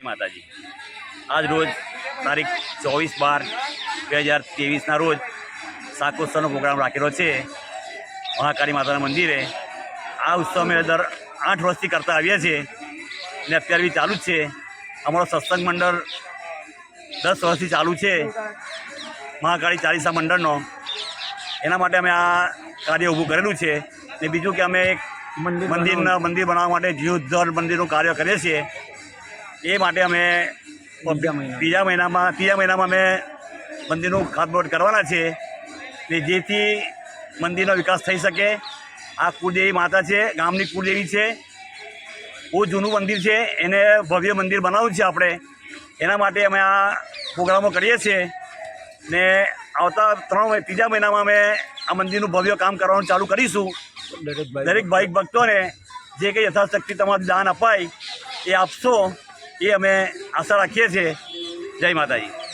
માતાજી આજ રોજ તારીખ 24/12/2023ના રોજ શાકોત્સવનો પ્રોગ્રામ રાખેલો છે મહાકાળી માતાના મંદિરે। આ ઉત્સવ અમે દર 8 વર્ષથી કરતા આવ્યા છીએ અને અત્યારે બી ચાલુ જ છે। અમારો સત્સંગ મંડળ 10 વર્ષથી ચાલુ છે મહાકાળી ચાલીસા મંડળનો। એના માટે અમે આ કાર્ય ઊભું કરેલું છે ને બીજું કે અમે એક મંદિર બનાવવા માટે જીર્ણોદ્ધાર મંદિરનું કાર્ય કરીએ છીએ। એ માટે અમે ત્રીજા મહિનામાં અમે મંદિરનું ખાતમુહૂર્ત કરવાના છે ને જેથી મંદિરનો વિકાસ થઈ શકે। આ કુળદેવી માતા છે, ગામની કુળદેવી છે, બહુ જૂનું મંદિર છે, એને ભવ્ય મંદિર બનાવવું છે આપણે। એના માટે અમે આ પ્રોગ્રામો કરીએ છીએ ને આવતા ત્રીજા મહિનામાં અમે આ મંદિરનું ભવ્ય કામ કરવાનું ચાલુ કરીશું। દરેક ભાઈ ભક્તોને જે કંઈ યથાશક્તિ તમારું દાન અપાય એ આપશો, એ અમે આશા રાખીએ છીએ। જય માતાજી।